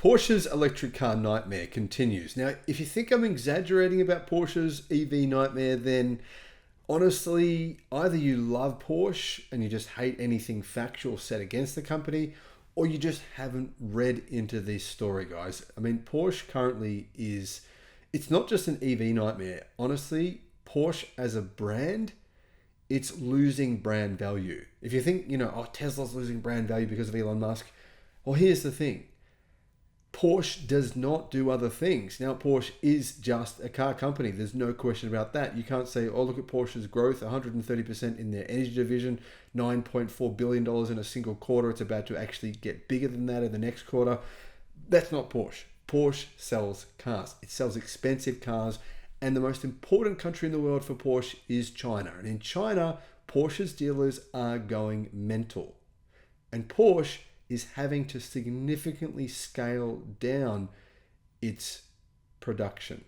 Porsche's electric car nightmare continues. Now, if you think I'm exaggerating about Porsche's EV nightmare, then honestly, either you love Porsche and you just hate anything factual said against the company, or you just haven't read into this story, guys. I mean, Porsche currently it's not just an EV nightmare. Honestly, Porsche as a brand, it's losing brand value. If you think, Tesla's losing brand value because of Elon Musk, well, here's the thing. Porsche does not do other things. Now, Porsche is just a car company. There's no question about that. You can't say, oh, look at Porsche's growth, 130% in their energy division, $9.4 billion in a single quarter. It's about to actually get bigger than that in the next quarter. That's not Porsche. Porsche sells cars. It sells expensive cars. And the most important country in the world for Porsche is China. And in China, Porsche's dealers are going mental. And Porsche is having to significantly scale down its production.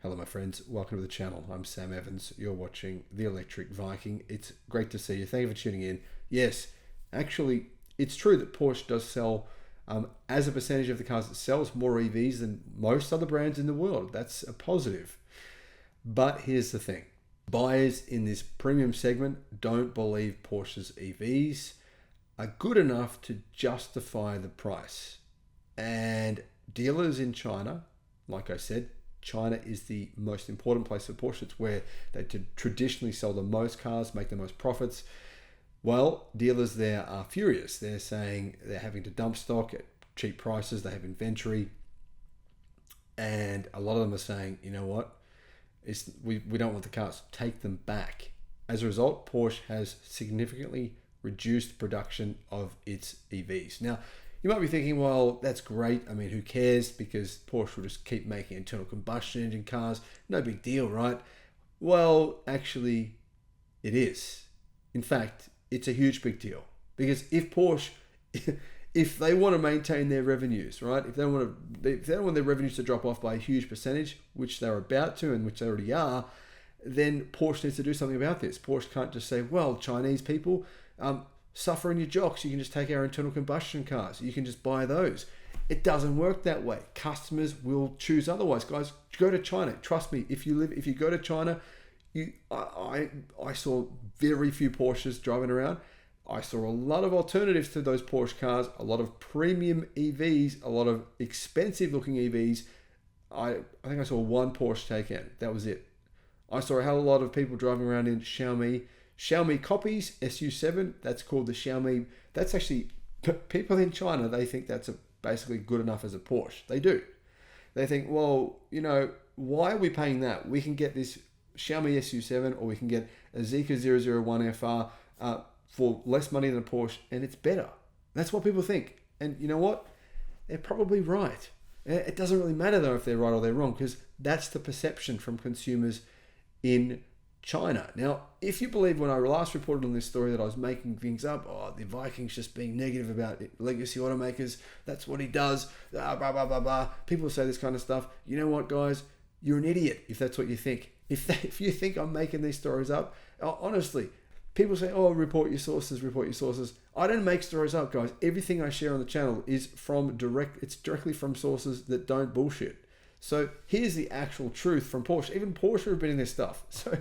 Hello, my friends. Welcome to the channel. I'm Sam Evans. You're watching The Electric Viking. It's great to see you. Thank you for tuning in. Yes, actually, it's true that Porsche does sell, as a percentage of the cars it sells, more EVs than most other brands in the world. That's a positive. But here's the thing. Buyers in this premium segment don't believe Porsche's EVs are good enough to justify the price. And dealers in China, like I said, China is the most important place for Porsche. It's where they traditionally sell the most cars, make the most profits. Well, dealers there are furious. They're saying they're having to dump stock at cheap prices. They have inventory. And a lot of them are saying, you know what? We don't want the cars. Take them back. As a result, Porsche has significantly reduced production of its EVs. Now, you might be thinking, well, that's great. I mean, who cares? Because Porsche will just keep making internal combustion engine cars. No big deal, right? Well, actually, it is. In fact, it's a huge big deal. Because if Porsche, if they want to maintain their revenues, right? If they don't want their revenues to drop off by a huge percentage, which they're about to and which they already are, then Porsche needs to do something about this. Porsche can't just say, well, Chinese people, suffer in your jocks. You can just take our internal combustion cars. You can just buy those. It doesn't work that way. Customers will choose otherwise. Guys, go to China. Trust me, if you go to China, I saw very few Porsches driving around. I saw a lot of alternatives to those Porsche cars, a lot of premium EVs, a lot of expensive looking EVs. I think I saw one Porsche Taycan. That was it. I saw a hell of a lot of people driving around in Xiaomi copies, SU7, that's called the Xiaomi. That's actually, people in China, they think that's basically good enough as a Porsche. They do. They think, well, why are we paying that? We can get this Xiaomi SU7 or we can get a Zeekr 001 FR for less money than a Porsche and it's better. That's what people think. And you know what? They're probably right. It doesn't really matter though if they're right or they're wrong because that's the perception from consumers in China. Now, if you believe when I last reported on this story that I was making things up, the Vikings just being negative about legacy automakers, that's what he does, blah, blah, blah, blah. People say this kind of stuff. You know what, guys? You're an idiot if that's what you think. If you think I'm making these stories up, honestly, people say, report your sources, report your sources. I don't make stories up, guys. Everything I share on the channel is it's directly from sources that don't bullshit. So here's the actual truth from Porsche. Even Porsche have been in this stuff. So,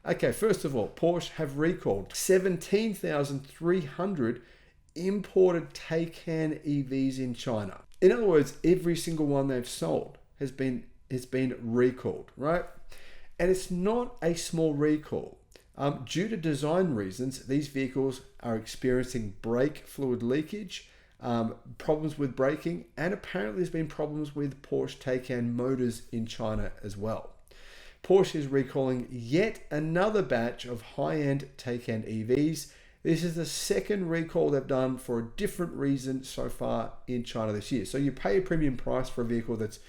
okay, first of all, Porsche have recalled 17,300 imported Taycan EVs in China. In other words, every single one they've sold has been recalled, right? And it's not a small recall. Due to design reasons, these vehicles are experiencing brake fluid leakage, problems with braking, and apparently there's been problems with Porsche Taycan motors in China as well. Porsche is recalling yet another batch of high-end Taycan EVs. This is the second recall they've done for a different reason so far in China this year. So you pay a premium price for a vehicle that's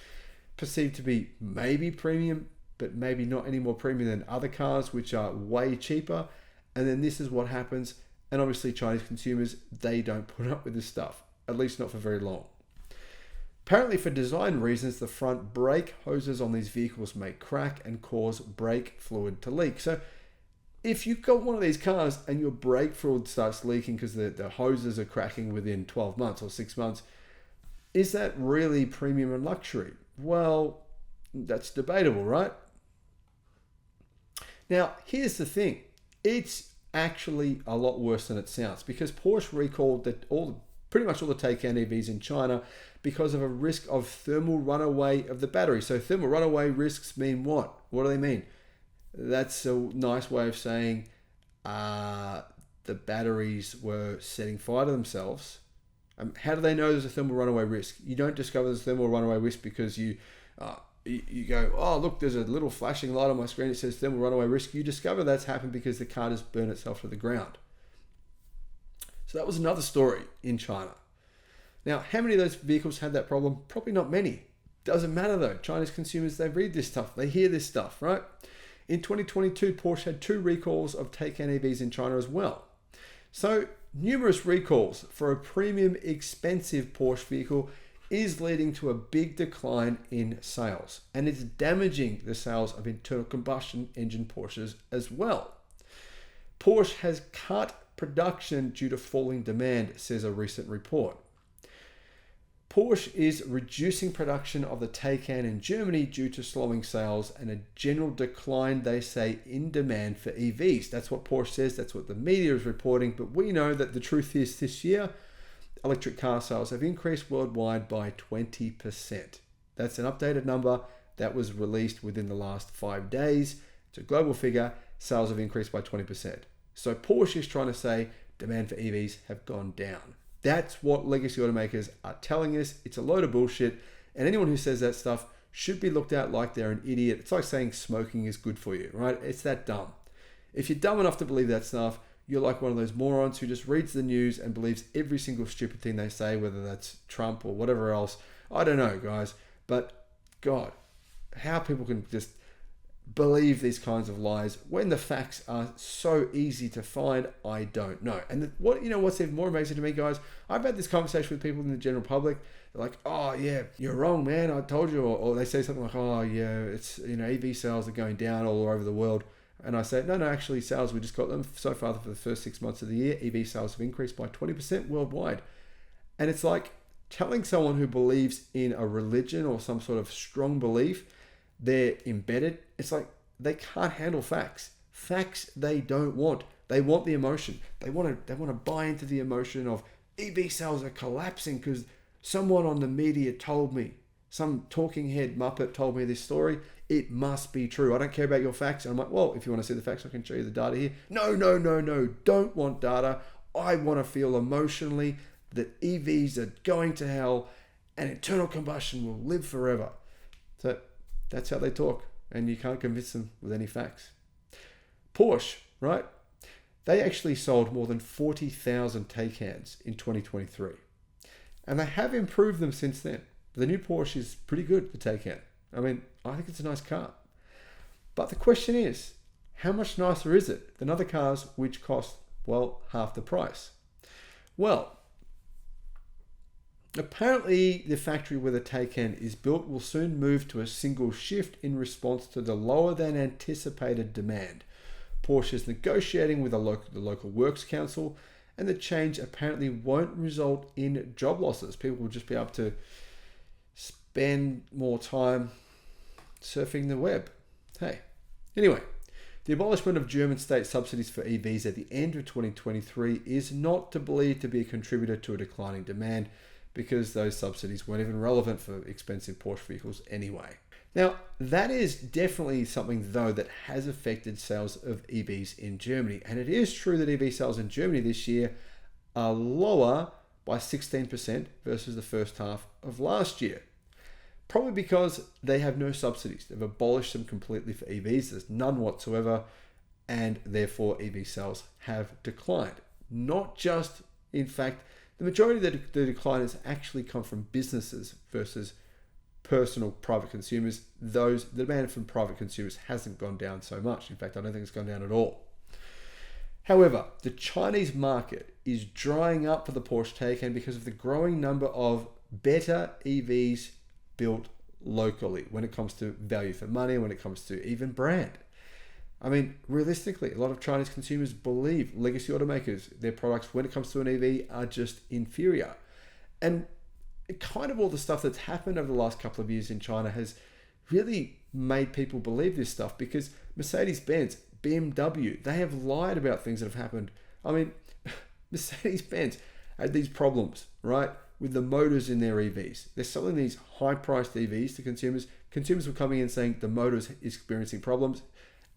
perceived to be maybe premium, but maybe not any more premium than other cars, which are way cheaper. And then this is what happens. And obviously Chinese consumers, they don't put up with this stuff, at least not for very long. Apparently for design reasons, the front brake hoses on these vehicles may crack and cause brake fluid to leak. So if you've got one of these cars and your brake fluid starts leaking because the hoses are cracking within 12 months or 6 months, Is that really premium and luxury? Well, that's debatable, right? Now, here's the thing. It's actually a lot worse than it sounds, because Porsche recalled that pretty much all the Taycan EVs in China because of a risk of thermal runaway of the battery. So thermal runaway risks mean what? What do they mean? That's a nice way of saying the batteries were setting fire to themselves. How do they know there's a thermal runaway risk? You don't discover there's a thermal runaway risk because you go, oh, look, there's a little flashing light on my screen. It says thermal runaway risk. You discover that's happened because the car just burned itself to the ground. So that was another story in China. Now, how many of those vehicles had that problem? Probably not many. Doesn't matter though. Chinese consumers, they read this stuff. They hear this stuff, right? In 2022, Porsche had 2 recalls of Taycan EVs in China as well. So numerous recalls for a premium, expensive Porsche vehicle is leading to a big decline in sales, and it's damaging the sales of internal combustion engine Porsches as well. Porsche has cut production due to falling demand, says a recent report. Porsche is reducing production of the Taycan in Germany due to slowing sales and a general decline, they say, in demand for EVs. That's what Porsche says, that's what the media is reporting, but we know that the truth is this year, electric car sales have increased worldwide by 20%. That's an updated number that was released within the last 5 days. It's a global figure, sales have increased by 20%. So Porsche is trying to say demand for EVs have gone down. That's what legacy automakers are telling us. It's a load of bullshit. And anyone who says that stuff should be looked at like they're an idiot. It's like saying smoking is good for you, right? It's that dumb. If you're dumb enough to believe that stuff, you're like one of those morons who just reads the news and believes every single stupid thing they say, whether that's Trump or whatever else. I don't know, guys. But God, how people can just believe these kinds of lies when the facts are so easy to find, I don't know. And what's even more amazing to me, guys, I've had this conversation with people in the general public. They're like, oh yeah, you're wrong, man, I told you. Or they say something like, oh yeah, it's, EV sales are going down all over the world. And I say, no, actually sales, we just got them so far for the first 6 months of the year. EV sales have increased by 20% worldwide. And it's like telling someone who believes in a religion or some sort of strong belief they're embedded. It's like they can't handle facts. Facts they don't want. They want the emotion. They want to buy into the emotion of EV sales are collapsing because someone on the media told me. Some talking head muppet told me this story. It must be true. I don't care about your facts. And I'm like, well, if you want to see the facts, I can show you the data here. No. Don't want data. I want to feel emotionally that EVs are going to hell and internal combustion will live forever. So that's how they talk, and you can't convince them with any facts. Porsche, right? They actually sold more than 40,000 Taycans in 2023, and they have improved them since then. The new Porsche is pretty good, the Taycan. I mean, I think it's a nice car. But the question is, how much nicer is it than other cars which cost, well, half the price? Well, apparently, the factory where the Taycan is built will soon move to a single shift in response to the lower than anticipated demand. Porsche is negotiating with the local works council, and the change apparently won't result in job losses. People will just be able to spend more time surfing the web. Hey, anyway, the abolishment of German state subsidies for EVs at the end of 2023 is not to believe to be a contributor to a declining demand, because those subsidies weren't even relevant for expensive Porsche vehicles anyway. Now, that is definitely something, though, that has affected sales of EVs in Germany. And it is true that EV sales in Germany this year are lower by 16% versus the first half of last year. Probably because they have no subsidies. They've abolished them completely for EVs. There's none whatsoever. And therefore, EV sales have declined. Not just, in fact, the majority of the decline has actually come from businesses versus personal private consumers. The demand from private consumers hasn't gone down so much. In fact, I don't think it's gone down at all. However, the Chinese market is drying up for the Porsche Taycan because of the growing number of better EVs built locally when it comes to value for money, when it comes to even brand. I mean, realistically, a lot of Chinese consumers believe legacy automakers, their products, when it comes to an EV, are just inferior. And kind of all the stuff that's happened over the last couple of years in China has really made people believe this stuff, because Mercedes-Benz, BMW, they have lied about things that have happened. I mean, Mercedes-Benz had these problems, right, with the motors in their EVs. They're selling these high-priced EVs to consumers. Consumers were coming in saying the motor's experiencing problems,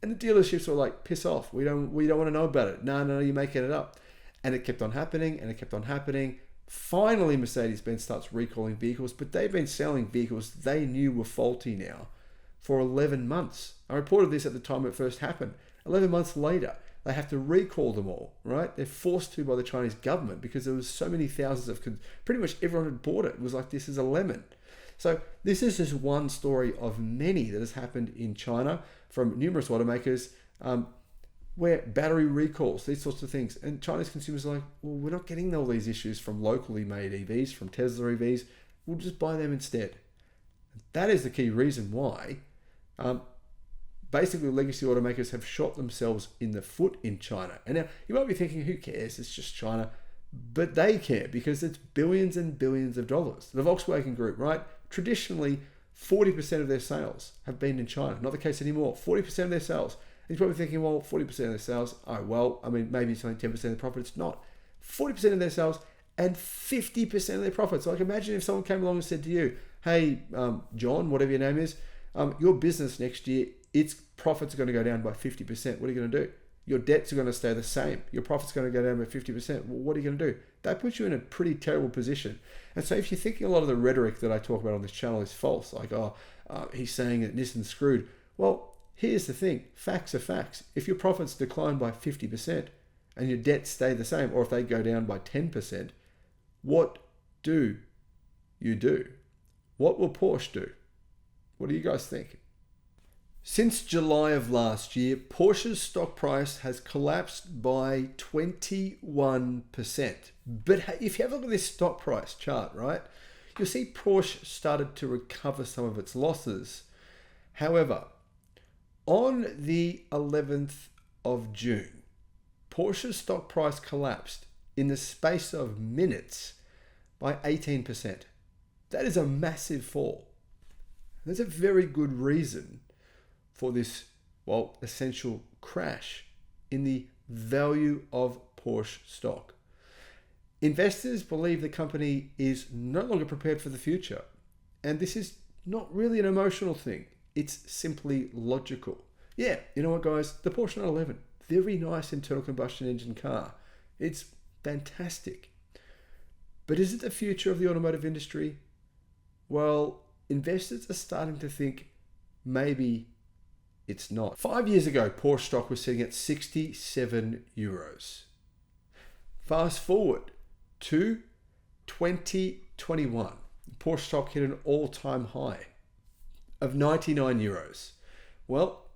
and the dealerships were like, piss off. We don't want to know about it. No, you're making it up. And it kept on happening, and it kept on happening. Finally, Mercedes-Benz starts recalling vehicles, but they've been selling vehicles they knew were faulty now for 11 months. I reported this at the time it first happened. 11 months later, they have to recall them all, right? They're forced to by the Chinese government because there was so many thousands of, pretty much everyone had bought it. It was like, this is a lemon. So this is just one story of many that has happened in China from numerous automakers, where battery recalls, these sorts of things. And Chinese consumers are like, well, we're not getting all these issues from locally made EVs, from Tesla EVs. We'll just buy them instead. That is the key reason why basically legacy automakers have shot themselves in the foot in China. And now you might be thinking, who cares? It's just China. But they care, because it's billions and billions of dollars. The Volkswagen Group, right? Traditionally, 40% of their sales have been in China. Not the case anymore. 40% of their sales. And you're probably thinking, well, 40% of their sales, oh, well, I mean, maybe it's only 10% of the profit. It's not. 40% of their sales and 50% of their profits. Like, imagine if someone came along and said to you, hey, John, whatever your name is, your business next year, its profits are going to go down by 50%. What are you going to do? Your debts are going to stay the same. Your profits are going to go down by 50%. Well, what are you going to do? That puts you in a pretty terrible position. And so if you're thinking a lot of the rhetoric that I talk about on this channel is false, like, he's saying that Nissan's screwed. Well, here's the thing. Facts are facts. If your profits decline by 50% and your debts stay the same, or if they go down by 10%, what do you do? What will Porsche do? What do you guys think? Since July of last year, Porsche's stock price has collapsed by 21%. But if you have a look at this stock price chart, right, you'll see Porsche started to recover some of its losses. However, on the 11th of June, Porsche's stock price collapsed in the space of minutes by 18%. That is a massive fall. There's a very good reason for this, well, essential crash in the value of Porsche stock. Investors believe the company is no longer prepared for the future. And this is not really an emotional thing. It's simply logical. Yeah, you know what, guys? The Porsche 911, very nice internal combustion engine car. It's fantastic. But is it the future of the automotive industry? Well, investors are starting to think maybe it's not. 5 years ago, Porsche stock was sitting at 67 euros. Fast forward to 2021. Porsche stock hit an all-time high of 99 euros. Well,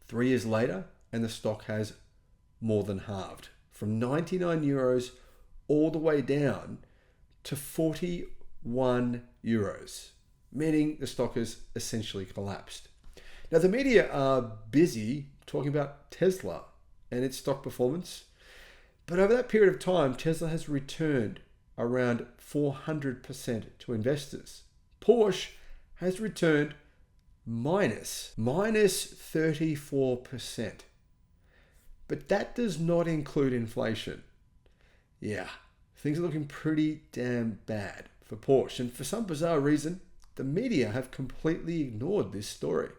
3 years later, and the stock has more than halved. From 99 euros all the way down to 41 euros, meaning the stock has essentially collapsed. Now, the media are busy talking about Tesla and its stock performance, but over that period of time, Tesla has returned around 400% to investors. Porsche has returned minus 34%. But that does not include inflation. Yeah, things are looking pretty damn bad for Porsche, and for some bizarre reason, the media have completely ignored this story.